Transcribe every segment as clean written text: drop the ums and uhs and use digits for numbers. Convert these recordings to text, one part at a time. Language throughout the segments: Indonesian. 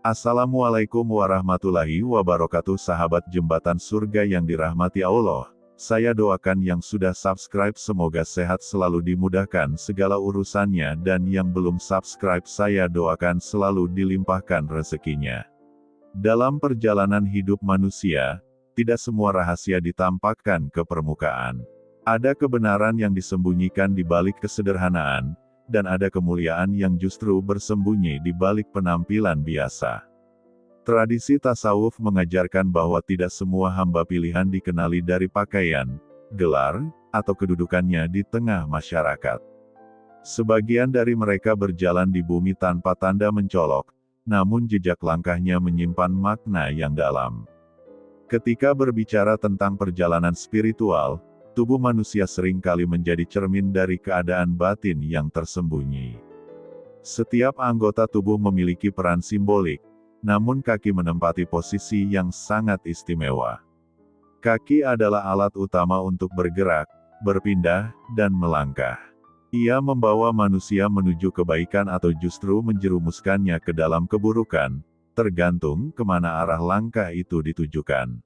Assalamualaikum warahmatullahi wabarakatuh, sahabat jembatan surga yang dirahmati Allah. Saya doakan yang sudah subscribe semoga sehat selalu, dimudahkan segala urusannya, dan yang belum subscribe saya doakan selalu dilimpahkan rezekinya. Dalam perjalanan hidup manusia, tidak semua rahasia ditampakkan ke permukaan. Ada kebenaran yang disembunyikan di balik kesederhanaan, dan ada kemuliaan yang justru bersembunyi di balik penampilan biasa. Tradisi tasawuf mengajarkan bahwa tidak semua hamba pilihan dikenali dari pakaian, gelar, atau kedudukannya di tengah masyarakat. Sebagian dari mereka berjalan di bumi tanpa tanda mencolok, namun jejak langkahnya menyimpan makna yang dalam. Ketika berbicara tentang perjalanan spiritual, tubuh manusia seringkali menjadi cermin dari keadaan batin yang tersembunyi. Setiap anggota tubuh memiliki peran simbolik, namun kaki menempati posisi yang sangat istimewa. Kaki adalah alat utama untuk bergerak, berpindah, dan melangkah. Ia membawa manusia menuju kebaikan atau justru menjerumuskannya ke dalam keburukan, tergantung kemana arah langkah itu ditujukan.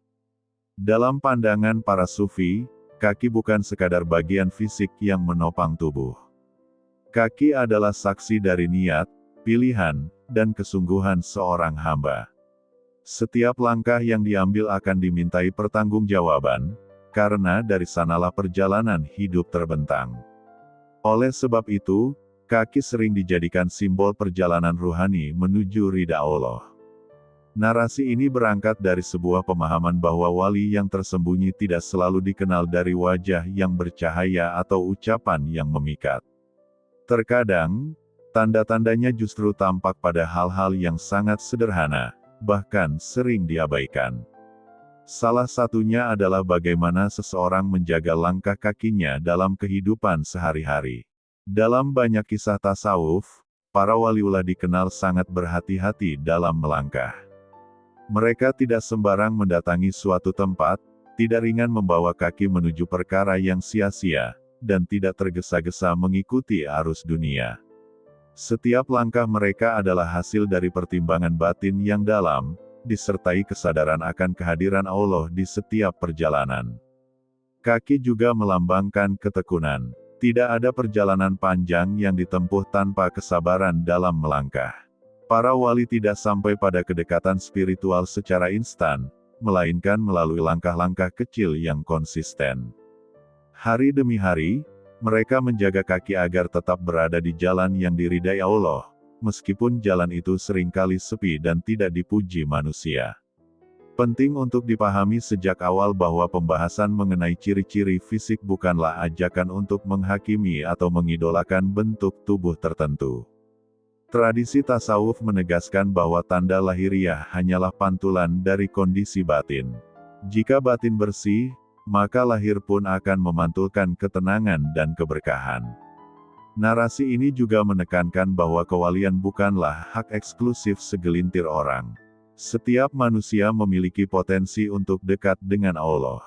Dalam pandangan para sufi, kaki bukan sekadar bagian fisik yang menopang tubuh. Kaki adalah saksi dari niat, pilihan, dan kesungguhan seorang hamba. Setiap langkah yang diambil akan dimintai pertanggungjawaban, karena dari sanalah perjalanan hidup terbentang. Oleh sebab itu, kaki sering dijadikan simbol perjalanan ruhani menuju ridha Allah. Narasi ini berangkat dari sebuah pemahaman bahwa wali yang tersembunyi tidak selalu dikenal dari wajah yang bercahaya atau ucapan yang memikat. Terkadang, tanda-tandanya justru tampak pada hal-hal yang sangat sederhana, bahkan sering diabaikan. Salah satunya adalah bagaimana seseorang menjaga langkah kakinya dalam kehidupan sehari-hari. Dalam banyak kisah tasawuf, para waliullah dikenal sangat berhati-hati dalam melangkah. Mereka tidak sembarang mendatangi suatu tempat, tidak ringan membawa kaki menuju perkara yang sia-sia, dan tidak tergesa-gesa mengikuti arus dunia. Setiap langkah mereka adalah hasil dari pertimbangan batin yang dalam, disertai kesadaran akan kehadiran Allah di setiap perjalanan. Kaki juga melambangkan ketekunan. Tidak ada perjalanan panjang yang ditempuh tanpa kesabaran dalam melangkah. Para wali tidak sampai pada kedekatan spiritual secara instan, melainkan melalui langkah-langkah kecil yang konsisten. Hari demi hari, mereka menjaga kaki agar tetap berada di jalan yang diridai Allah, meskipun jalan itu seringkali sepi dan tidak dipuji manusia. Penting untuk dipahami sejak awal bahwa pembahasan mengenai ciri-ciri fisik bukanlah ajakan untuk menghakimi atau mengidolakan bentuk tubuh tertentu. Tradisi tasawuf menegaskan bahwa tanda lahiriah hanyalah pantulan dari kondisi batin. Jika batin bersih, maka lahir pun akan memantulkan ketenangan dan keberkahan. Narasi ini juga menekankan bahwa kewalian bukanlah hak eksklusif segelintir orang. Setiap manusia memiliki potensi untuk dekat dengan Allah.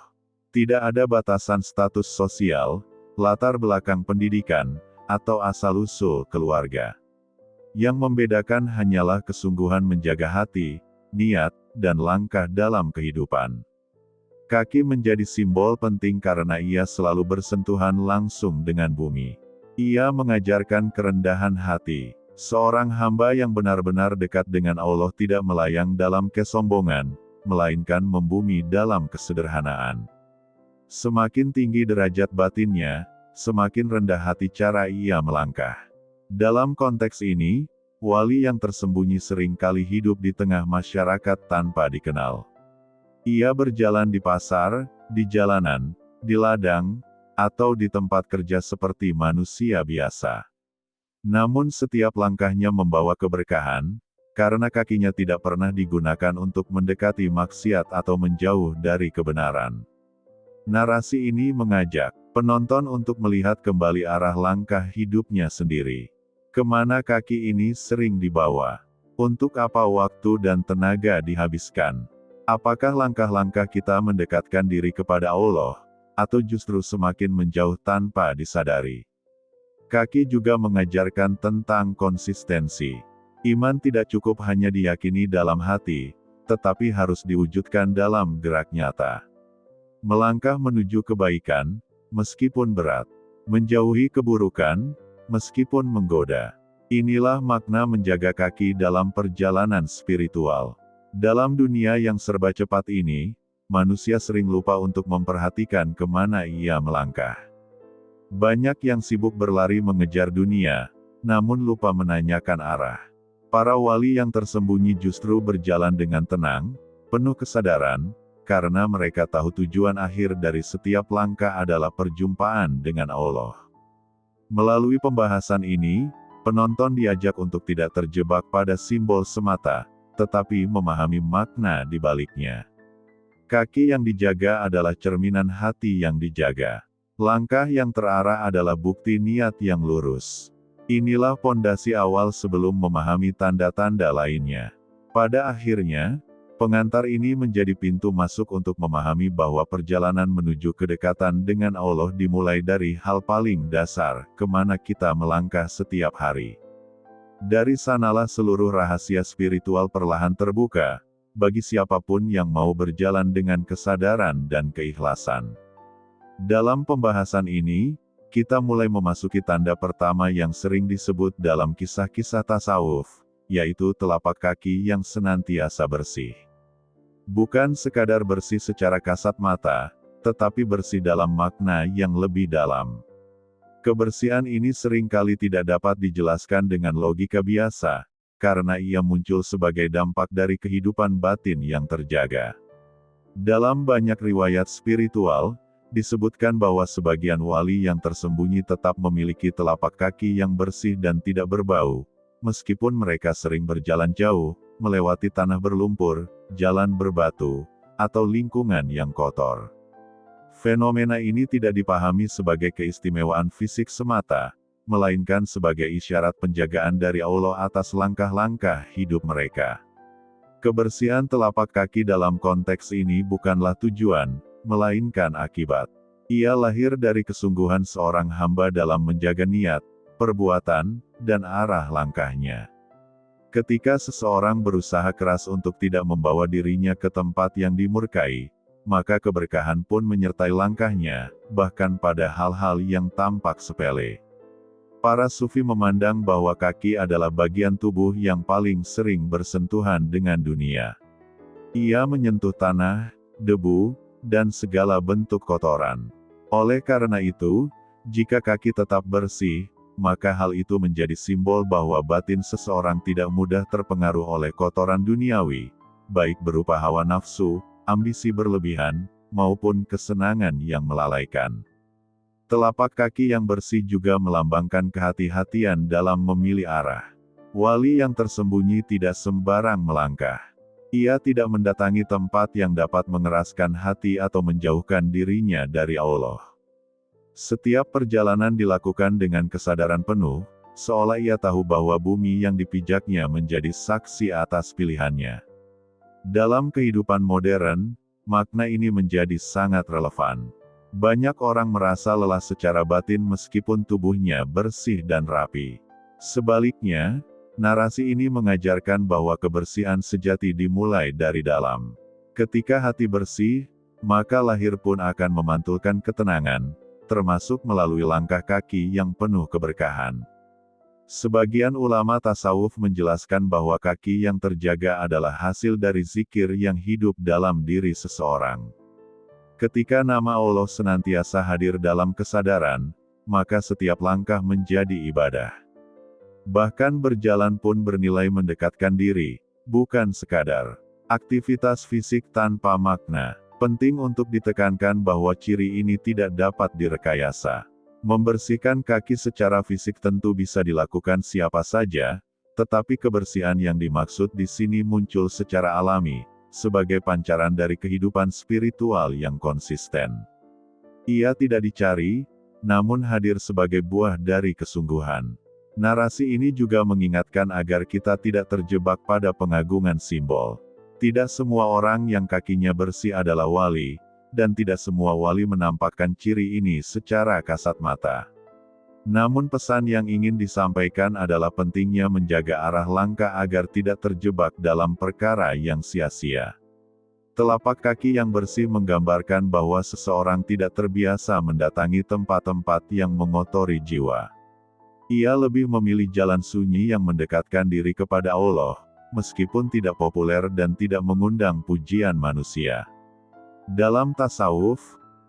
Tidak ada batasan status sosial, latar belakang pendidikan, atau asal-usul keluarga. Yang membedakan hanyalah kesungguhan menjaga hati, niat, dan langkah dalam kehidupan. Kaki menjadi simbol penting karena ia selalu bersentuhan langsung dengan bumi. Ia mengajarkan kerendahan hati. Seorang hamba yang benar-benar dekat dengan Allah tidak melayang dalam kesombongan, melainkan membumi dalam kesederhanaan. Semakin tinggi derajat batinnya, semakin rendah hati cara ia melangkah. Dalam konteks ini, wali yang tersembunyi seringkali hidup di tengah masyarakat tanpa dikenal. Ia berjalan di pasar, di jalanan, di ladang, atau di tempat kerja seperti manusia biasa. Namun setiap langkahnya membawa keberkahan, karena kakinya tidak pernah digunakan untuk mendekati maksiat atau menjauh dari kebenaran. Narasi ini mengajak penonton untuk melihat kembali arah langkah hidupnya sendiri. Kemana kaki ini sering dibawa? Untuk apa waktu dan tenaga dihabiskan? Apakah langkah-langkah kita mendekatkan diri kepada Allah, atau justru semakin menjauh tanpa disadari? Kaki juga mengajarkan tentang konsistensi. Iman tidak cukup hanya diyakini dalam hati, tetapi harus diwujudkan dalam gerak nyata. Melangkah menuju kebaikan, meskipun berat. Menjauhi keburukan, meskipun menggoda. Inilah makna menjaga kaki dalam perjalanan spiritual. Dalam dunia yang serba cepat ini, manusia sering lupa untuk memperhatikan kemana ia melangkah. Banyak yang sibuk berlari mengejar dunia, namun lupa menanyakan arah. Para wali yang tersembunyi justru berjalan dengan tenang, penuh kesadaran, karena mereka tahu tujuan akhir dari setiap langkah adalah perjumpaan dengan Allah. Melalui pembahasan ini, penonton diajak untuk tidak terjebak pada simbol semata, tetapi memahami makna di baliknya. Kaki yang dijaga adalah cerminan hati yang dijaga. Langkah yang terarah adalah bukti niat yang lurus. Inilah pondasi awal sebelum memahami tanda-tanda lainnya. Pada akhirnya, pengantar ini menjadi pintu masuk untuk memahami bahwa perjalanan menuju kedekatan dengan Allah dimulai dari hal paling dasar, kemana kita melangkah setiap hari. Dari sanalah seluruh rahasia spiritual perlahan terbuka, bagi siapapun yang mau berjalan dengan kesadaran dan keikhlasan. Dalam pembahasan ini, kita mulai memasuki tanda pertama yang sering disebut dalam kisah-kisah tasawuf, yaitu telapak kaki yang senantiasa bersih. Bukan sekadar bersih secara kasat mata, tetapi bersih dalam makna yang lebih dalam. Kebersihan ini seringkali tidak dapat dijelaskan dengan logika biasa, karena ia muncul sebagai dampak dari kehidupan batin yang terjaga. Dalam banyak riwayat spiritual, disebutkan bahwa sebagian wali yang tersembunyi tetap memiliki telapak kaki yang bersih dan tidak berbau, meskipun mereka sering berjalan jauh, melewati tanah berlumpur, jalan berbatu, atau lingkungan yang kotor. Fenomena ini tidak dipahami sebagai keistimewaan fisik semata, melainkan sebagai isyarat penjagaan dari Allah atas langkah-langkah hidup mereka. Kebersihan telapak kaki dalam konteks ini bukanlah tujuan, melainkan akibat. Ia lahir dari kesungguhan seorang hamba dalam menjaga niat, perbuatan, dan arah langkahnya. Ketika seseorang berusaha keras untuk tidak membawa dirinya ke tempat yang dimurkai, maka keberkahan pun menyertai langkahnya, bahkan pada hal-hal yang tampak sepele. Para sufi memandang bahwa kaki adalah bagian tubuh yang paling sering bersentuhan dengan dunia. Ia menyentuh tanah, debu, dan segala bentuk kotoran. Oleh karena itu, jika kaki tetap bersih, maka hal itu menjadi simbol bahwa batin seseorang tidak mudah terpengaruh oleh kotoran duniawi, baik berupa hawa nafsu, ambisi berlebihan, maupun kesenangan yang melalaikan. Telapak kaki yang bersih juga melambangkan kehati-hatian dalam memilih arah. Wali yang tersembunyi tidak sembarang melangkah. Ia tidak mendatangi tempat yang dapat mengeraskan hati atau menjauhkan dirinya dari Allah. Setiap perjalanan dilakukan dengan kesadaran penuh, seolah ia tahu bahwa bumi yang dipijaknya menjadi saksi atas pilihannya. Dalam kehidupan modern, makna ini menjadi sangat relevan. Banyak orang merasa lelah secara batin meskipun tubuhnya bersih dan rapi. Sebaliknya, narasi ini mengajarkan bahwa kebersihan sejati dimulai dari dalam. Ketika hati bersih, maka lahir pun akan memantulkan ketenangan, termasuk melalui langkah kaki yang penuh keberkahan. Sebagian ulama tasawuf menjelaskan bahwa kaki yang terjaga adalah hasil dari zikir yang hidup dalam diri seseorang. Ketika nama Allah senantiasa hadir dalam kesadaran, maka setiap langkah menjadi ibadah. Bahkan berjalan pun bernilai mendekatkan diri, bukan sekadar aktivitas fisik tanpa makna. Penting untuk ditekankan bahwa ciri ini tidak dapat direkayasa. Membersihkan kaki secara fisik tentu bisa dilakukan siapa saja, tetapi kebersihan yang dimaksud di sini muncul secara alami, sebagai pancaran dari kehidupan spiritual yang konsisten. Ia tidak dicari, namun hadir sebagai buah dari kesungguhan. Narasi ini juga mengingatkan agar kita tidak terjebak pada pengagungan simbol. Tidak semua orang yang kakinya bersih adalah wali, dan tidak semua wali menampakkan ciri ini secara kasat mata. Namun pesan yang ingin disampaikan adalah pentingnya menjaga arah langkah agar tidak terjebak dalam perkara yang sia-sia. Telapak kaki yang bersih menggambarkan bahwa seseorang tidak terbiasa mendatangi tempat-tempat yang mengotori jiwa. Ia lebih memilih jalan sunyi yang mendekatkan diri kepada Allah, meskipun tidak populer dan tidak mengundang pujian manusia. Dalam tasawuf,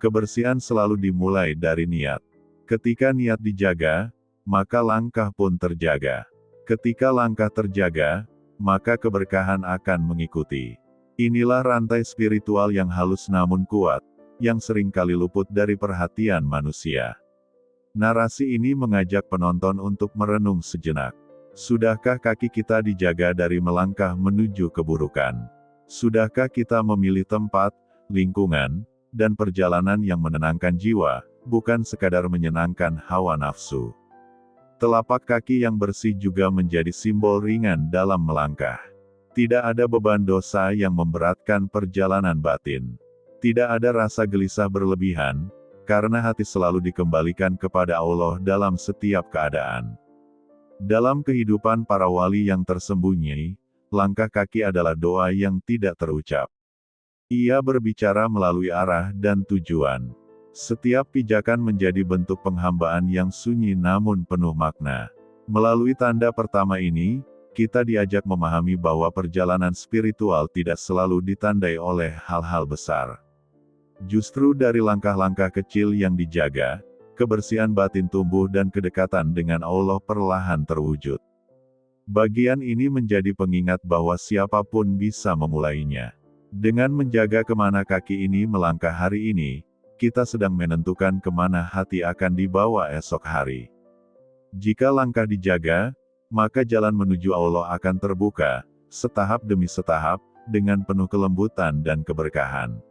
kebersihan selalu dimulai dari niat. Ketika niat dijaga, maka langkah pun terjaga. Ketika langkah terjaga, maka keberkahan akan mengikuti. Inilah rantai spiritual yang halus namun kuat, yang seringkali luput dari perhatian manusia. Narasi ini mengajak penonton untuk merenung sejenak. Sudahkah kaki kita dijaga dari melangkah menuju keburukan? Sudahkah kita memilih tempat, lingkungan, dan perjalanan yang menenangkan jiwa, bukan sekadar menyenangkan hawa nafsu? Telapak kaki yang bersih juga menjadi simbol ringan dalam melangkah. Tidak ada beban dosa yang memberatkan perjalanan batin. Tidak ada rasa gelisah berlebihan, karena hati selalu dikembalikan kepada Allah dalam setiap keadaan. Dalam kehidupan para wali yang tersembunyi, langkah kaki adalah doa yang tidak terucap. Ia berbicara melalui arah dan tujuan. Setiap pijakan menjadi bentuk penghambaan yang sunyi namun penuh makna. Melalui tanda pertama ini, kita diajak memahami bahwa perjalanan spiritual tidak selalu ditandai oleh hal-hal besar. Justru dari langkah-langkah kecil yang dijaga, kebersihan batin tumbuh dan kedekatan dengan Allah perlahan terwujud. Bagian ini menjadi pengingat bahwa siapapun bisa memulainya. Dengan menjaga kemana kaki ini melangkah hari ini, kita sedang menentukan kemana hati akan dibawa esok hari. Jika langkah dijaga, maka jalan menuju Allah akan terbuka, setahap demi setahap, dengan penuh kelembutan dan keberkahan.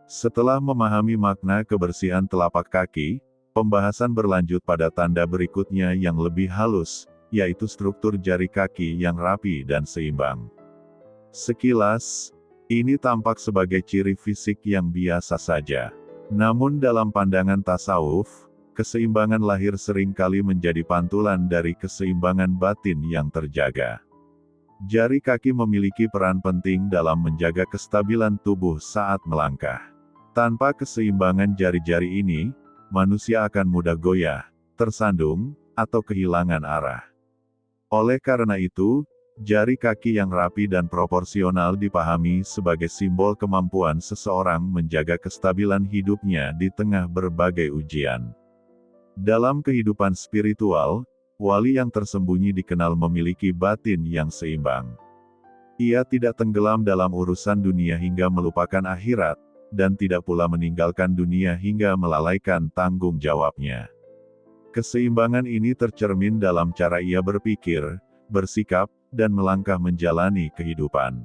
Setelah memahami makna kebersihan telapak kaki, pembahasan berlanjut pada tanda berikutnya yang lebih halus, yaitu struktur jari kaki yang rapi dan seimbang. Sekilas, ini tampak sebagai ciri fisik yang biasa saja. Namun dalam pandangan tasawuf, keseimbangan lahir seringkali menjadi pantulan dari keseimbangan batin yang terjaga. Jari kaki memiliki peran penting dalam menjaga kestabilan tubuh saat melangkah. Tanpa keseimbangan jari-jari ini, manusia akan mudah goyah, tersandung, atau kehilangan arah. Oleh karena itu, jari kaki yang rapi dan proporsional dipahami sebagai simbol kemampuan seseorang menjaga kestabilan hidupnya di tengah berbagai ujian. Dalam kehidupan spiritual, wali yang tersembunyi dikenal memiliki batin yang seimbang. Ia tidak tenggelam dalam urusan dunia hingga melupakan akhirat, dan tidak pula meninggalkan dunia hingga melalaikan tanggung jawabnya. Keseimbangan ini tercermin dalam cara ia berpikir, bersikap, dan melangkah menjalani kehidupan.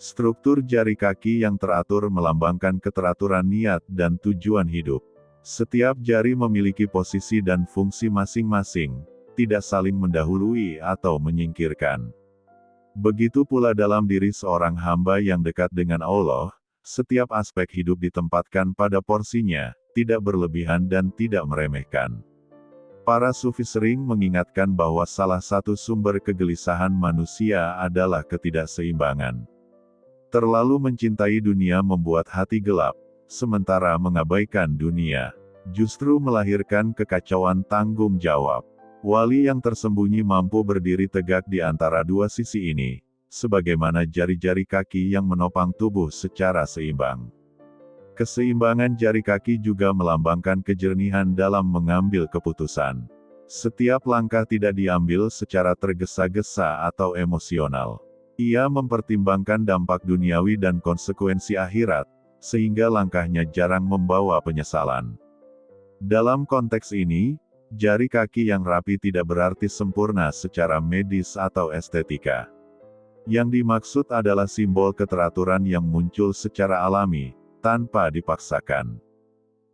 Struktur jari kaki yang teratur melambangkan keteraturan niat dan tujuan hidup. Setiap jari memiliki posisi dan fungsi masing-masing, tidak saling mendahului atau menyingkirkan. Begitu pula dalam diri seorang hamba yang dekat dengan Allah, setiap aspek hidup ditempatkan pada porsinya, tidak berlebihan dan tidak meremehkan. Para sufi sering mengingatkan bahwa salah satu sumber kegelisahan manusia adalah ketidakseimbangan. Terlalu mencintai dunia membuat hati gelap, sementara mengabaikan dunia justru melahirkan kekacauan tanggung jawab. Wali yang tersembunyi mampu berdiri tegak di antara dua sisi ini, sebagaimana jari-jari kaki yang menopang tubuh secara seimbang. Keseimbangan jari kaki juga melambangkan kejernihan dalam mengambil keputusan. Setiap langkah tidak diambil secara tergesa-gesa atau emosional. Ia mempertimbangkan dampak duniawi dan konsekuensi akhirat, sehingga langkahnya jarang membawa penyesalan. Dalam konteks ini, jari kaki yang rapi tidak berarti sempurna secara medis atau estetika. Yang dimaksud adalah simbol keteraturan yang muncul secara alami, tanpa dipaksakan.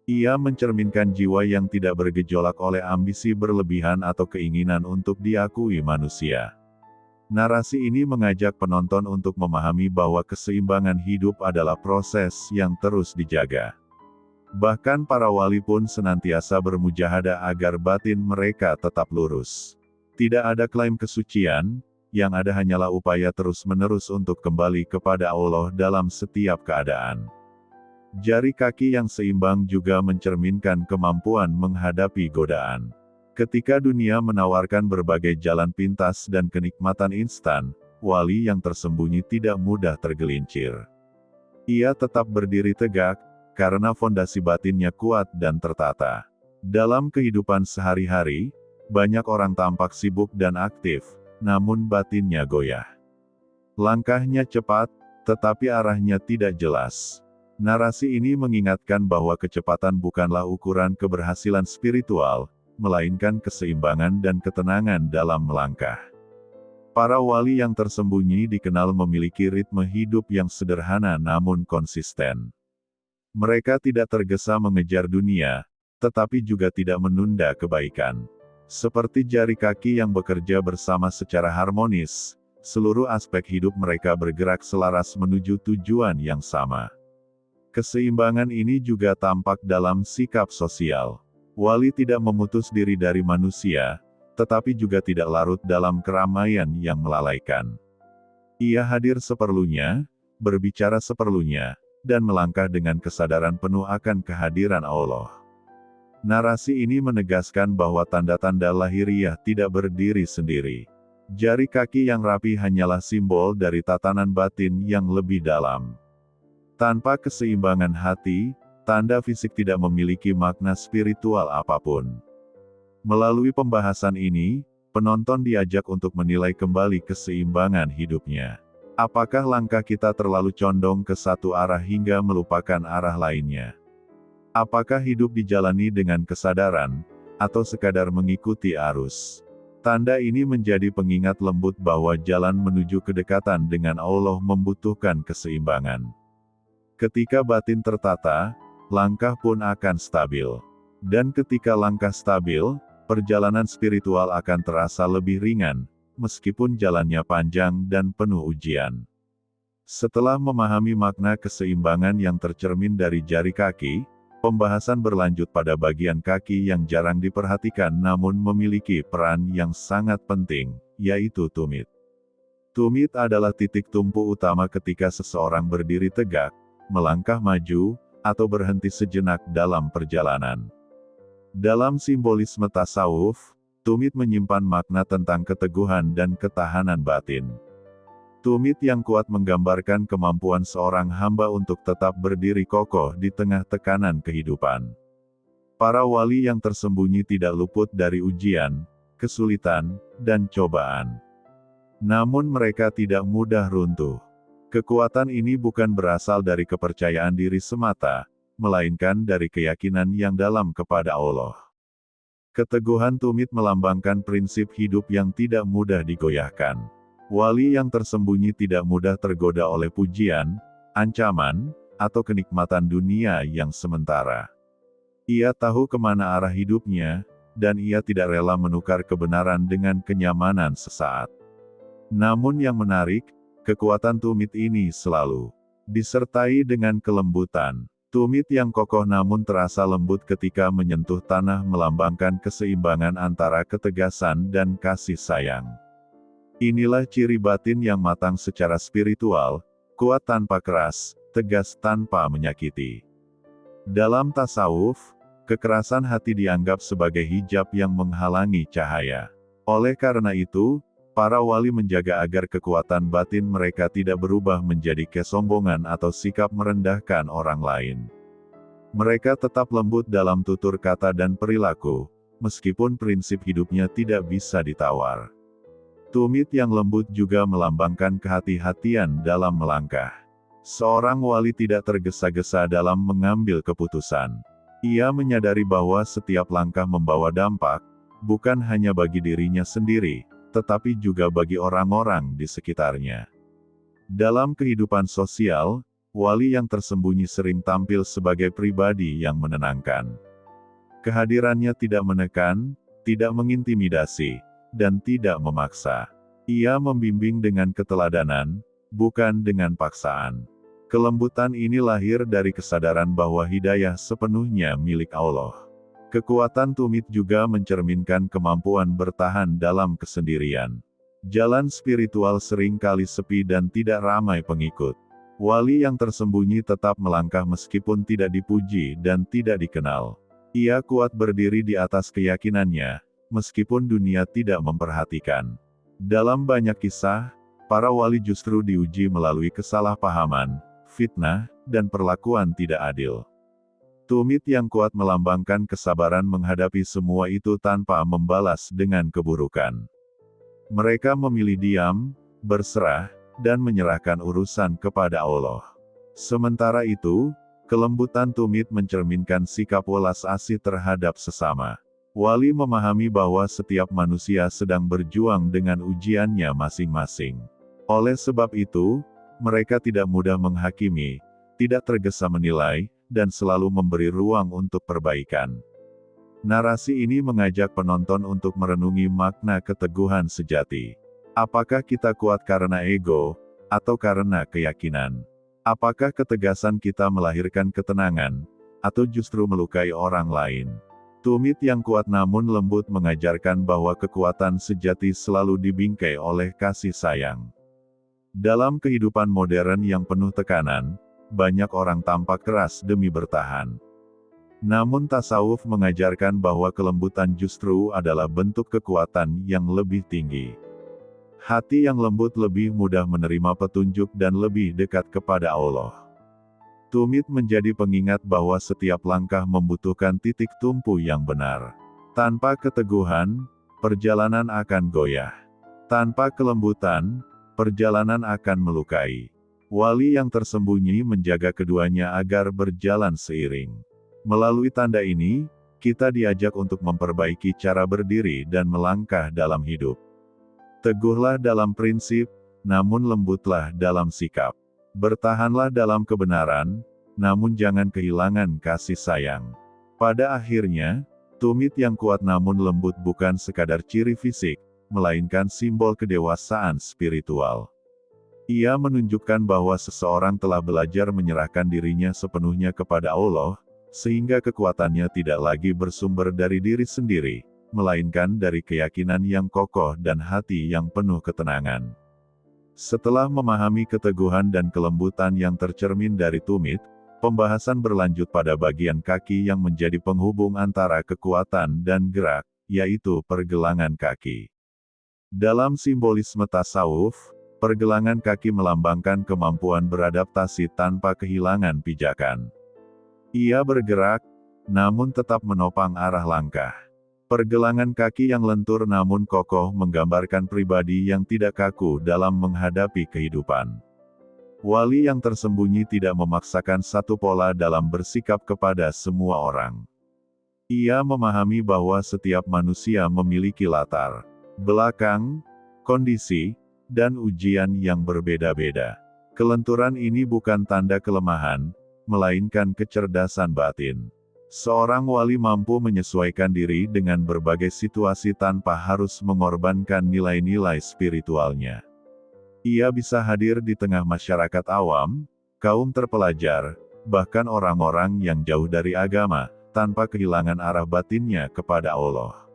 Ia mencerminkan jiwa yang tidak bergejolak oleh ambisi berlebihan atau keinginan untuk diakui manusia. Narasi ini mengajak penonton untuk memahami bahwa keseimbangan hidup adalah proses yang terus dijaga. Bahkan para wali pun senantiasa bermujahadah agar batin mereka tetap lurus. Tidak ada klaim kesucian, yang ada hanyalah upaya terus-menerus untuk kembali kepada Allah dalam setiap keadaan. Jari kaki yang seimbang juga mencerminkan kemampuan menghadapi godaan. Ketika dunia menawarkan berbagai jalan pintas dan kenikmatan instan, wali yang tersembunyi tidak mudah tergelincir. Ia tetap berdiri tegak, karena fondasi batinnya kuat dan tertata. Dalam kehidupan sehari-hari, banyak orang tampak sibuk dan aktif, namun batinnya goyah. Langkahnya cepat, tetapi arahnya tidak jelas. Narasi ini mengingatkan bahwa kecepatan bukanlah ukuran keberhasilan spiritual, melainkan keseimbangan dan ketenangan dalam melangkah. Para wali yang tersembunyi dikenal memiliki ritme hidup yang sederhana namun konsisten. Mereka tidak tergesa mengejar dunia, tetapi juga tidak menunda kebaikan. Seperti jari kaki yang bekerja bersama secara harmonis, seluruh aspek hidup mereka bergerak selaras menuju tujuan yang sama. Keseimbangan ini juga tampak dalam sikap sosial. Wali tidak memutus diri dari manusia, tetapi juga tidak larut dalam keramaian yang melalaikan. Ia hadir seperlunya, berbicara seperlunya, dan melangkah dengan kesadaran penuh akan kehadiran Allah. Narasi ini menegaskan bahwa tanda-tanda lahiriah tidak berdiri sendiri. Jari kaki yang rapi hanyalah simbol dari tatanan batin yang lebih dalam. Tanpa keseimbangan hati, tanda fisik tidak memiliki makna spiritual apapun. Melalui pembahasan ini, penonton diajak untuk menilai kembali keseimbangan hidupnya. Apakah langkah kita terlalu condong ke satu arah hingga melupakan arah lainnya? Apakah hidup dijalani dengan kesadaran, atau sekadar mengikuti arus? Tanda ini menjadi pengingat lembut bahwa jalan menuju kedekatan dengan Allah membutuhkan keseimbangan. Ketika batin tertata, langkah pun akan stabil. Dan ketika langkah stabil, perjalanan spiritual akan terasa lebih ringan, meskipun jalannya panjang dan penuh ujian. Setelah memahami makna keseimbangan yang tercermin dari jari kaki, pembahasan berlanjut pada bagian kaki yang jarang diperhatikan namun memiliki peran yang sangat penting, yaitu tumit. Tumit adalah titik tumpu utama ketika seseorang berdiri tegak, melangkah maju, atau berhenti sejenak dalam perjalanan. Dalam simbolisme tasawuf, tumit menyimpan makna tentang keteguhan dan ketahanan batin. Tumit yang kuat menggambarkan kemampuan seorang hamba untuk tetap berdiri kokoh di tengah tekanan kehidupan. Para wali yang tersembunyi tidak luput dari ujian, kesulitan, dan cobaan. Namun mereka tidak mudah runtuh. Kekuatan ini bukan berasal dari kepercayaan diri semata, melainkan dari keyakinan yang dalam kepada Allah. Keteguhan tumit melambangkan prinsip hidup yang tidak mudah digoyahkan. Wali yang tersembunyi tidak mudah tergoda oleh pujian, ancaman, atau kenikmatan dunia yang sementara. Ia tahu kemana arah hidupnya, dan ia tidak rela menukar kebenaran dengan kenyamanan sesaat. Namun yang menarik, kekuatan tumit ini selalu disertai dengan kelembutan. Tumit yang kokoh namun terasa lembut ketika menyentuh tanah melambangkan keseimbangan antara ketegasan dan kasih sayang. Inilah ciri batin yang matang secara spiritual, kuat tanpa keras, tegas tanpa menyakiti. Dalam tasawuf, kekerasan hati dianggap sebagai hijab yang menghalangi cahaya. Oleh karena itu, para wali menjaga agar kekuatan batin mereka tidak berubah menjadi kesombongan atau sikap merendahkan orang lain. Mereka tetap lembut dalam tutur kata dan perilaku, meskipun prinsip hidupnya tidak bisa ditawar. Tumit yang lembut juga melambangkan kehati-hatian dalam melangkah. Seorang wali tidak tergesa-gesa dalam mengambil keputusan. Ia menyadari bahwa setiap langkah membawa dampak, bukan hanya bagi dirinya sendiri, tetapi juga bagi orang-orang di sekitarnya. Dalam kehidupan sosial, wali yang tersembunyi sering tampil sebagai pribadi yang menenangkan. Kehadirannya tidak menekan, tidak mengintimidasi, dan tidak memaksa. Ia membimbing dengan keteladanan, bukan dengan paksaan. Kelembutan ini lahir dari kesadaran bahwa hidayah sepenuhnya milik Allah. Kekuatan tumit juga mencerminkan kemampuan bertahan dalam kesendirian. Jalan spiritual sering kali sepi dan tidak ramai pengikut. Wali yang tersembunyi tetap melangkah meskipun tidak dipuji dan tidak dikenal. Ia kuat berdiri di atas keyakinannya, meskipun dunia tidak memperhatikan. Dalam banyak kisah, para wali justru diuji melalui kesalahpahaman, fitnah, dan perlakuan tidak adil. Tumit yang kuat melambangkan kesabaran menghadapi semua itu tanpa membalas dengan keburukan. Mereka memilih diam, berserah, dan menyerahkan urusan kepada Allah. Sementara itu, kelembutan tumit mencerminkan sikap welas asih terhadap sesama. Wali memahami bahwa setiap manusia sedang berjuang dengan ujiannya masing-masing. Oleh sebab itu, mereka tidak mudah menghakimi, tidak tergesa menilai, dan selalu memberi ruang untuk perbaikan. Narasi ini mengajak penonton untuk merenungi makna keteguhan sejati. Apakah kita kuat karena ego, atau karena keyakinan? Apakah ketegasan kita melahirkan ketenangan, atau justru melukai orang lain? Tumit yang kuat namun lembut mengajarkan bahwa kekuatan sejati selalu dibingkai oleh kasih sayang. Dalam kehidupan modern yang penuh tekanan, banyak orang tampak keras demi bertahan. Namun tasawuf mengajarkan bahwa kelembutan justru adalah bentuk kekuatan yang lebih tinggi. Hati yang lembut lebih mudah menerima petunjuk dan lebih dekat kepada Allah. Tumit menjadi pengingat bahwa setiap langkah membutuhkan titik tumpu yang benar. Tanpa keteguhan, perjalanan akan goyah. Tanpa kelembutan, perjalanan akan melukai. Wali yang tersembunyi menjaga keduanya agar berjalan seiring. Melalui tanda ini, kita diajak untuk memperbaiki cara berdiri dan melangkah dalam hidup. Teguhlah dalam prinsip, namun lembutlah dalam sikap. Bertahanlah dalam kebenaran, namun jangan kehilangan kasih sayang. Pada akhirnya, tumit yang kuat namun lembut bukan sekadar ciri fisik, melainkan simbol kedewasaan spiritual. Ia menunjukkan bahwa seseorang telah belajar menyerahkan dirinya sepenuhnya kepada Allah, sehingga kekuatannya tidak lagi bersumber dari diri sendiri, melainkan dari keyakinan yang kokoh dan hati yang penuh ketenangan. Setelah memahami keteguhan dan kelembutan yang tercermin dari tumit, pembahasan berlanjut pada bagian kaki yang menjadi penghubung antara kekuatan dan gerak, yaitu pergelangan kaki. Dalam simbolisme tasawuf, pergelangan kaki melambangkan kemampuan beradaptasi tanpa kehilangan pijakan. Ia bergerak, namun tetap menopang arah langkah. Pergelangan kaki yang lentur namun kokoh menggambarkan pribadi yang tidak kaku dalam menghadapi kehidupan. Wali yang tersembunyi tidak memaksakan satu pola dalam bersikap kepada semua orang. Ia memahami bahwa setiap manusia memiliki latar belakang, kondisi, dan ujian yang berbeda-beda. Kelenturan ini bukan tanda kelemahan, melainkan kecerdasan batin. Seorang wali mampu menyesuaikan diri dengan berbagai situasi tanpa harus mengorbankan nilai-nilai spiritualnya. Ia bisa hadir di tengah masyarakat awam, kaum terpelajar, bahkan orang-orang yang jauh dari agama, tanpa kehilangan arah batinnya kepada Allah.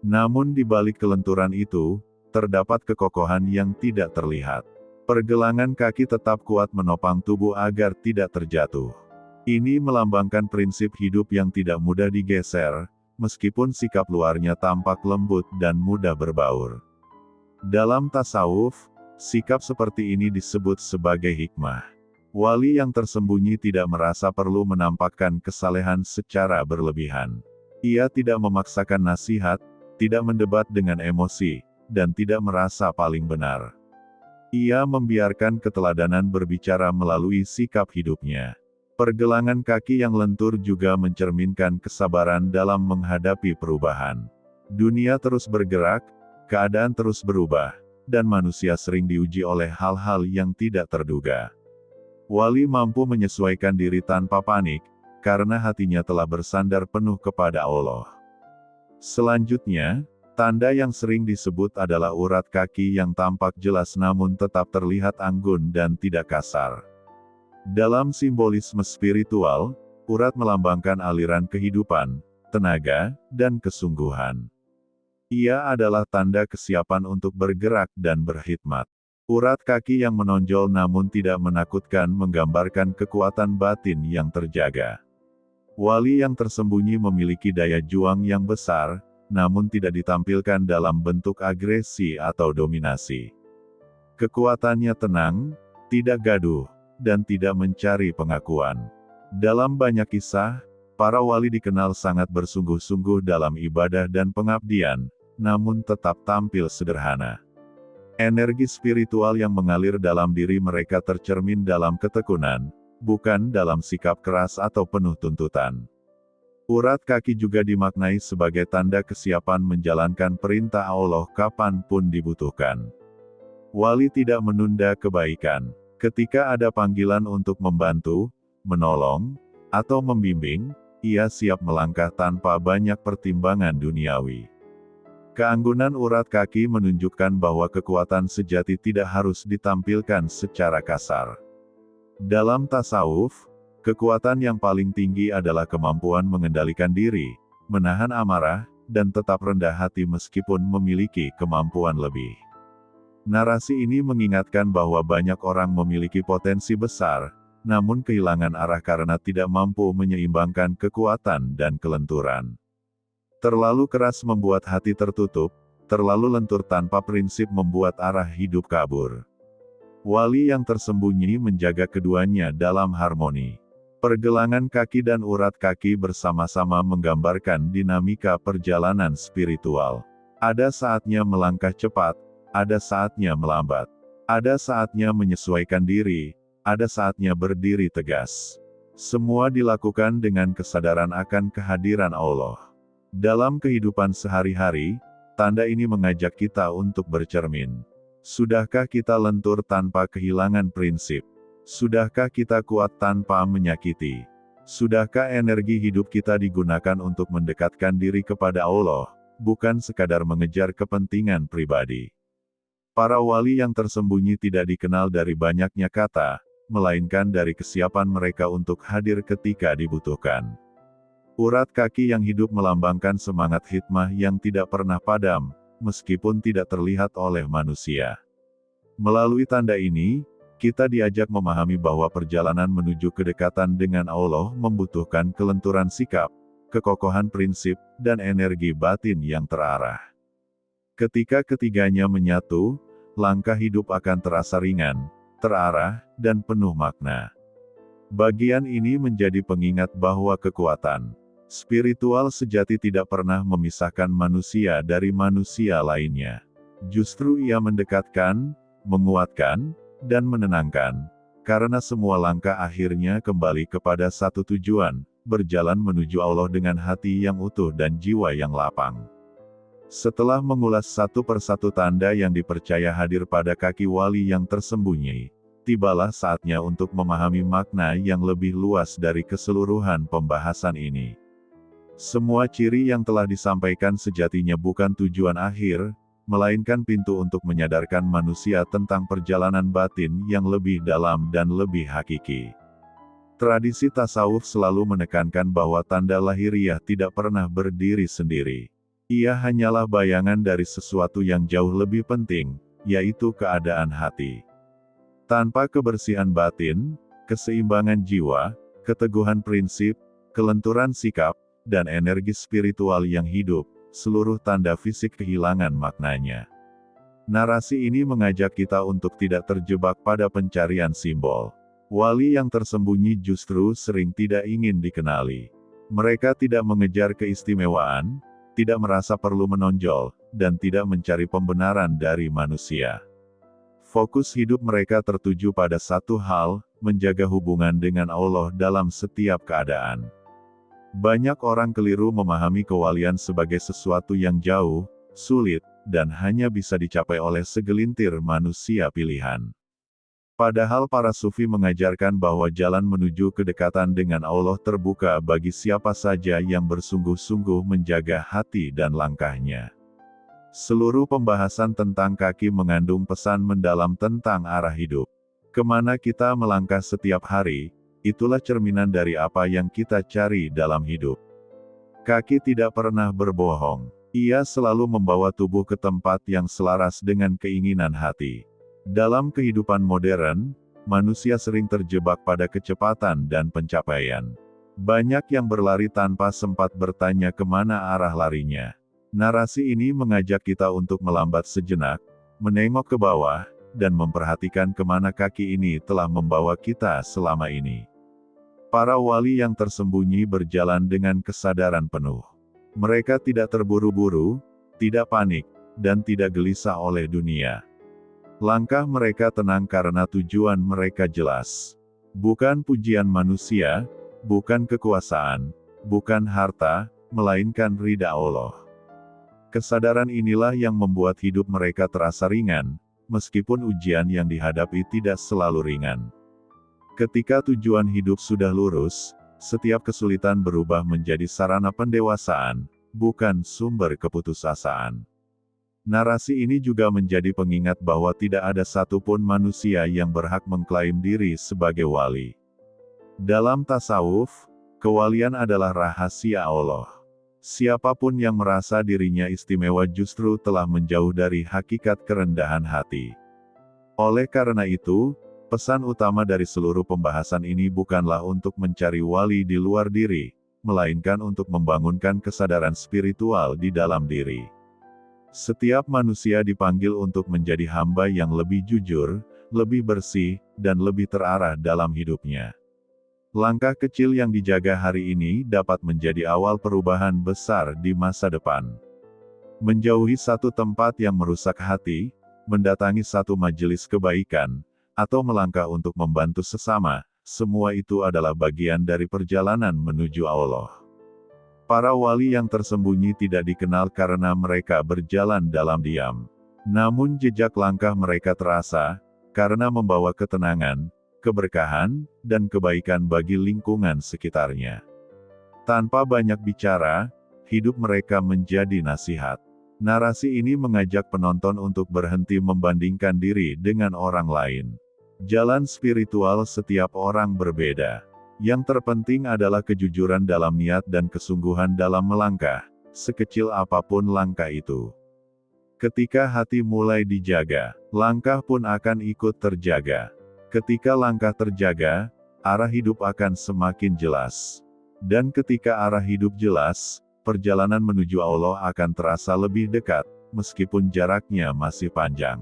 Namun di balik kelenturan itu, terdapat kekokohan yang tidak terlihat. Pergelangan kaki tetap kuat menopang tubuh agar tidak terjatuh. Ini melambangkan prinsip hidup yang tidak mudah digeser, meskipun sikap luarnya tampak lembut dan mudah berbaur. Dalam tasawuf, sikap seperti ini disebut sebagai hikmah. Wali yang tersembunyi tidak merasa perlu menampakkan kesalehan secara berlebihan. Ia tidak memaksakan nasihat, tidak mendebat dengan emosi, dan tidak merasa paling benar. Ia membiarkan keteladanan berbicara melalui sikap hidupnya. Pergelangan kaki yang lentur juga mencerminkan kesabaran dalam menghadapi perubahan. Dunia terus bergerak, keadaan terus berubah, dan manusia sering diuji oleh hal-hal yang tidak terduga. Wali mampu menyesuaikan diri tanpa panik, karena hatinya telah bersandar penuh kepada Allah. Selanjutnya, tanda yang sering disebut adalah urat kaki yang tampak jelas namun tetap terlihat anggun dan tidak kasar. Dalam simbolisme spiritual, urat melambangkan aliran kehidupan, tenaga, dan kesungguhan. Ia adalah tanda kesiapan untuk bergerak dan berkhidmat. Urat kaki yang menonjol namun tidak menakutkan menggambarkan kekuatan batin yang terjaga. Wali yang tersembunyi memiliki daya juang yang besar, namun tidak ditampilkan dalam bentuk agresi atau dominasi. Kekuatannya tenang, tidak gaduh, dan tidak mencari pengakuan. Dalam banyak kisah, para wali dikenal sangat bersungguh-sungguh dalam ibadah dan pengabdian, namun tetap tampil sederhana. Energi spiritual yang mengalir dalam diri mereka tercermin dalam ketekunan, bukan dalam sikap keras atau penuh tuntutan. Urat kaki juga dimaknai sebagai tanda kesiapan menjalankan perintah Allah kapanpun dibutuhkan. Wali tidak menunda kebaikan. Ketika ada panggilan untuk membantu, menolong, atau membimbing, ia siap melangkah tanpa banyak pertimbangan duniawi. Keanggunan urat kaki menunjukkan bahwa kekuatan sejati tidak harus ditampilkan secara kasar. Dalam tasawuf, kekuatan yang paling tinggi adalah kemampuan mengendalikan diri, menahan amarah, dan tetap rendah hati meskipun memiliki kemampuan lebih. Narasi ini mengingatkan bahwa banyak orang memiliki potensi besar, namun kehilangan arah karena tidak mampu menyeimbangkan kekuatan dan kelenturan. Terlalu keras membuat hati tertutup, terlalu lentur tanpa prinsip membuat arah hidup kabur. Wali yang tersembunyi menjaga keduanya dalam harmoni. Pergelangan kaki dan urat kaki bersama-sama menggambarkan dinamika perjalanan spiritual. Ada saatnya melangkah cepat, ada saatnya melambat. Ada saatnya menyesuaikan diri, ada saatnya berdiri tegas. Semua dilakukan dengan kesadaran akan kehadiran Allah. Dalam kehidupan sehari-hari, tanda ini mengajak kita untuk bercermin. Sudahkah kita lentur tanpa kehilangan prinsip? Sudahkah kita kuat tanpa menyakiti? Sudahkah energi hidup kita digunakan untuk mendekatkan diri kepada Allah, bukan sekadar mengejar kepentingan pribadi? Para wali yang tersembunyi tidak dikenal dari banyaknya kata, melainkan dari kesiapan mereka untuk hadir ketika dibutuhkan. Urat kaki yang hidup melambangkan semangat hikmah yang tidak pernah padam, meskipun tidak terlihat oleh manusia. Melalui tanda ini, kita diajak memahami bahwa perjalanan menuju kedekatan dengan Allah membutuhkan kelenturan sikap, kekokohan prinsip, dan energi batin yang terarah. Ketika ketiganya menyatu, langkah hidup akan terasa ringan, terarah, dan penuh makna. Bagian ini menjadi pengingat bahwa kekuatan spiritual sejati tidak pernah memisahkan manusia dari manusia lainnya. Justru ia mendekatkan, menguatkan, dan menenangkan, karena semua langkah akhirnya kembali kepada satu tujuan, berjalan menuju Allah dengan hati yang utuh dan jiwa yang lapang. Setelah mengulas satu persatu tanda yang dipercaya hadir pada kaki wali yang tersembunyi, tibalah saatnya untuk memahami makna yang lebih luas dari keseluruhan pembahasan ini. Semua ciri yang telah disampaikan sejatinya bukan tujuan akhir, melainkan pintu untuk menyadarkan manusia tentang perjalanan batin yang lebih dalam dan lebih hakiki. Tradisi tasawuf selalu menekankan bahwa tanda lahiriah tidak pernah berdiri sendiri. Ia hanyalah bayangan dari sesuatu yang jauh lebih penting, yaitu keadaan hati. Tanpa kebersihan batin, keseimbangan jiwa, keteguhan prinsip, kelenturan sikap, dan energi spiritual yang hidup, seluruh tanda fisik kehilangan maknanya. Narasi ini mengajak kita untuk tidak terjebak pada pencarian simbol. Wali yang tersembunyi justru sering tidak ingin dikenali. Mereka tidak mengejar keistimewaan, tidak merasa perlu menonjol, dan tidak mencari pembenaran dari manusia. Fokus hidup mereka tertuju pada satu hal, menjaga hubungan dengan Allah dalam setiap keadaan. Banyak orang keliru memahami kewalian sebagai sesuatu yang jauh, sulit, dan hanya bisa dicapai oleh segelintir manusia pilihan. Padahal para sufi mengajarkan bahwa jalan menuju kedekatan dengan Allah terbuka bagi siapa saja yang bersungguh-sungguh menjaga hati dan langkahnya. Seluruh pembahasan tentang kaki mengandung pesan mendalam tentang arah hidup. Kemana kita melangkah setiap hari, itulah cerminan dari apa yang kita cari dalam hidup. Kaki tidak pernah berbohong. Ia selalu membawa tubuh ke tempat yang selaras dengan keinginan hati. Dalam kehidupan modern, manusia sering terjebak pada kecepatan dan pencapaian. Banyak yang berlari tanpa sempat bertanya kemana arah larinya. Narasi ini mengajak kita untuk melambat sejenak, menengok ke bawah, dan memperhatikan kemana kaki ini telah membawa kita selama ini. Para wali yang tersembunyi berjalan dengan kesadaran penuh. Mereka tidak terburu-buru, tidak panik, dan tidak gelisah oleh dunia. Langkah mereka tenang karena tujuan mereka jelas. Bukan pujian manusia, bukan kekuasaan, bukan harta, melainkan ridha Allah. Kesadaran inilah yang membuat hidup mereka terasa ringan, meskipun ujian yang dihadapi tidak selalu ringan. Ketika tujuan hidup sudah lurus, setiap kesulitan berubah menjadi sarana pendewasaan, bukan sumber keputusasaan. Narasi ini juga menjadi pengingat bahwa tidak ada satupun manusia yang berhak mengklaim diri sebagai wali. Dalam tasawuf, kewalian adalah rahasia Allah. Siapapun yang merasa dirinya istimewa justru telah menjauh dari hakikat kerendahan hati. Oleh karena itu, pesan utama dari seluruh pembahasan ini bukanlah untuk mencari wali di luar diri, melainkan untuk membangunkan kesadaran spiritual di dalam diri. Setiap manusia dipanggil untuk menjadi hamba yang lebih jujur, lebih bersih, dan lebih terarah dalam hidupnya. Langkah kecil yang dijaga hari ini dapat menjadi awal perubahan besar di masa depan. Menjauhi satu tempat yang merusak hati, mendatangi satu majelis kebaikan, atau melangkah untuk membantu sesama, semua itu adalah bagian dari perjalanan menuju Allah. Para wali yang tersembunyi tidak dikenal karena mereka berjalan dalam diam. Namun jejak langkah mereka terasa, karena membawa ketenangan, keberkahan, dan kebaikan bagi lingkungan sekitarnya. Tanpa banyak bicara, hidup mereka menjadi nasihat. Narasi ini mengajak penonton untuk berhenti membandingkan diri dengan orang lain. Jalan spiritual setiap orang berbeda. Yang terpenting adalah kejujuran dalam niat dan kesungguhan dalam melangkah, sekecil apapun langkah itu. Ketika hati mulai dijaga, langkah pun akan ikut terjaga. Ketika langkah terjaga, arah hidup akan semakin jelas. Dan ketika arah hidup jelas, perjalanan menuju Allah akan terasa lebih dekat, meskipun jaraknya masih panjang.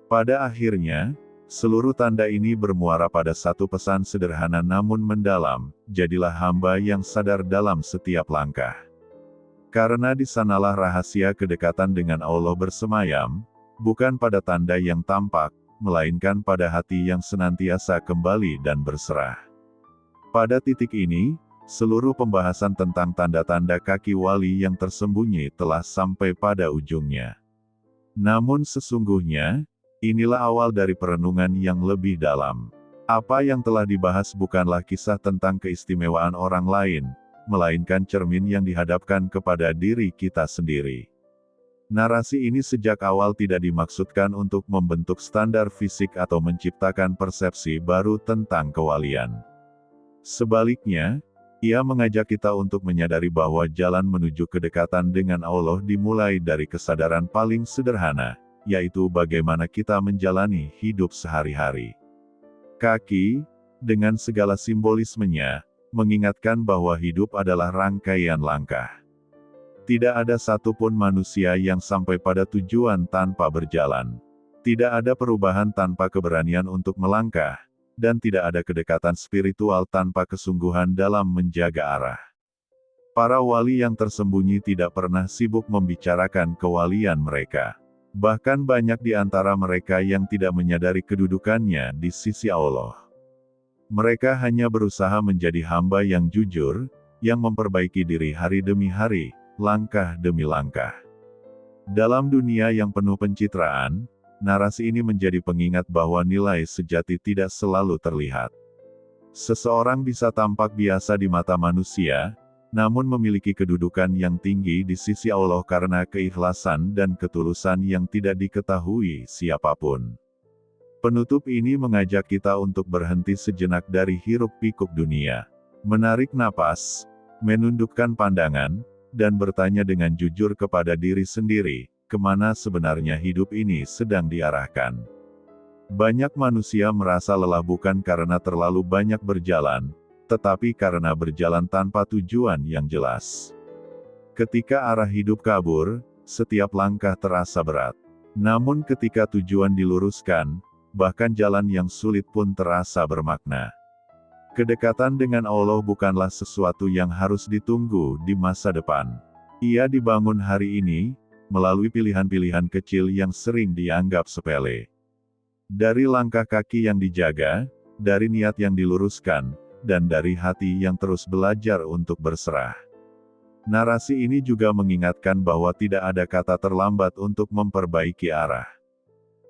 Pada akhirnya, seluruh tanda ini bermuara pada satu pesan sederhana namun mendalam, jadilah hamba yang sadar dalam setiap langkah. Karena di sanalah rahasia kedekatan dengan Allah bersemayam, bukan pada tanda yang tampak, melainkan pada hati yang senantiasa kembali dan berserah. Pada titik ini, seluruh pembahasan tentang tanda-tanda kaki wali yang tersembunyi telah sampai pada ujungnya. Namun sesungguhnya, inilah awal dari perenungan yang lebih dalam. Apa yang telah dibahas bukanlah kisah tentang keistimewaan orang lain, melainkan cermin yang dihadapkan kepada diri kita sendiri. Narasi ini sejak awal tidak dimaksudkan untuk membentuk standar fisik atau menciptakan persepsi baru tentang kewalian. Sebaliknya, ia mengajak kita untuk menyadari bahwa jalan menuju kedekatan dengan Allah dimulai dari kesadaran paling sederhana, yaitu bagaimana kita menjalani hidup sehari-hari. Kaki, dengan segala simbolismenya, mengingatkan bahwa hidup adalah rangkaian langkah. Tidak ada satupun manusia yang sampai pada tujuan tanpa berjalan. Tidak ada perubahan tanpa keberanian untuk melangkah, dan tidak ada kedekatan spiritual tanpa kesungguhan dalam menjaga arah. Para wali yang tersembunyi tidak pernah sibuk membicarakan kewalian mereka. Bahkan banyak di antara mereka yang tidak menyadari kedudukannya di sisi Allah. Mereka hanya berusaha menjadi hamba yang jujur, yang memperbaiki diri hari demi hari, langkah demi langkah. Dalam dunia yang penuh pencitraan, narasi ini menjadi pengingat bahwa nilai sejati tidak selalu terlihat. Seseorang bisa tampak biasa di mata manusia, namun memiliki kedudukan yang tinggi di sisi Allah karena keikhlasan dan ketulusan yang tidak diketahui siapapun. Penutup ini mengajak kita untuk berhenti sejenak dari hiruk-pikuk dunia. Menarik napas, menundukkan pandangan, dan bertanya dengan jujur kepada diri sendiri, kemana sebenarnya hidup ini sedang diarahkan. Banyak manusia merasa lelah bukan karena terlalu banyak berjalan, tetapi karena berjalan tanpa tujuan yang jelas. Ketika arah hidup kabur, setiap langkah terasa berat. Namun ketika tujuan diluruskan, bahkan jalan yang sulit pun terasa bermakna. Kedekatan dengan Allah bukanlah sesuatu yang harus ditunggu di masa depan. Ia dibangun hari ini, melalui pilihan-pilihan kecil yang sering dianggap sepele. Dari langkah kaki yang dijaga, dari niat yang diluruskan, dan dari hati yang terus belajar untuk berserah. Narasi ini juga mengingatkan bahwa tidak ada kata terlambat untuk memperbaiki arah.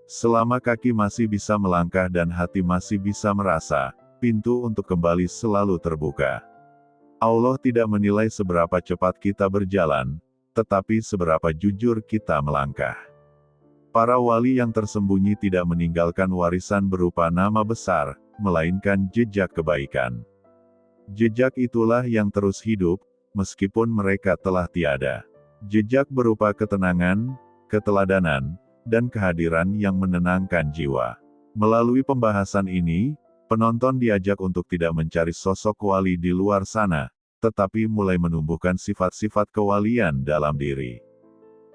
Selama kaki masih bisa melangkah dan hati masih bisa merasa, pintu untuk kembali selalu terbuka. Allah tidak menilai seberapa cepat kita berjalan, tetapi seberapa jujur kita melangkah. Para wali yang tersembunyi tidak meninggalkan warisan berupa nama besar, melainkan jejak kebaikan. Jejak itulah yang terus hidup, meskipun mereka telah tiada. Jejak berupa ketenangan, keteladanan, dan kehadiran yang menenangkan jiwa. Melalui pembahasan ini, penonton diajak untuk tidak mencari sosok wali di luar sana, tetapi mulai menumbuhkan sifat-sifat kewalian dalam diri.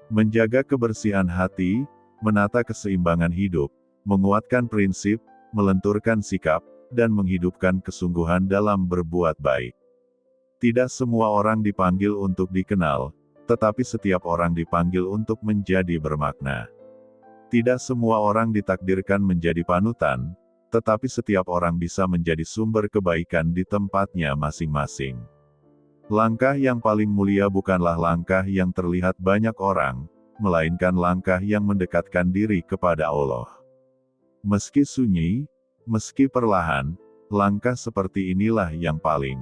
Menjaga kebersihan hati, menata keseimbangan hidup, menguatkan prinsip, melenturkan sikap, dan menghidupkan kesungguhan dalam berbuat baik. Tidak semua orang dipanggil untuk dikenal, tetapi setiap orang dipanggil untuk menjadi bermakna. Tidak semua orang ditakdirkan menjadi panutan, tetapi setiap orang bisa menjadi sumber kebaikan di tempatnya masing-masing. Langkah yang paling mulia bukanlah langkah yang terlihat banyak orang, melainkan langkah yang mendekatkan diri kepada Allah. Meski sunyi, meski perlahan, langkah seperti inilah yang paling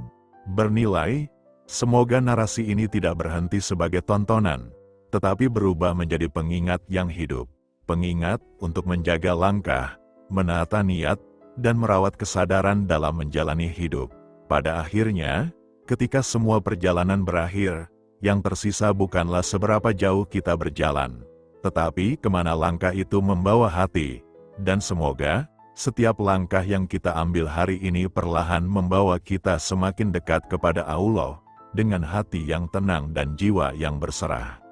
bernilai. Semoga narasi ini tidak berhenti sebagai tontonan, tetapi berubah menjadi pengingat yang hidup. Pengingat untuk menjaga langkah, menata niat, dan merawat kesadaran dalam menjalani hidup. Pada akhirnya, ketika semua perjalanan berakhir, yang tersisa bukanlah seberapa jauh kita berjalan, tetapi kemana langkah itu membawa hati. Dan semoga setiap langkah yang kita ambil hari ini perlahan membawa kita semakin dekat kepada Allah, dengan hati yang tenang dan jiwa yang berserah.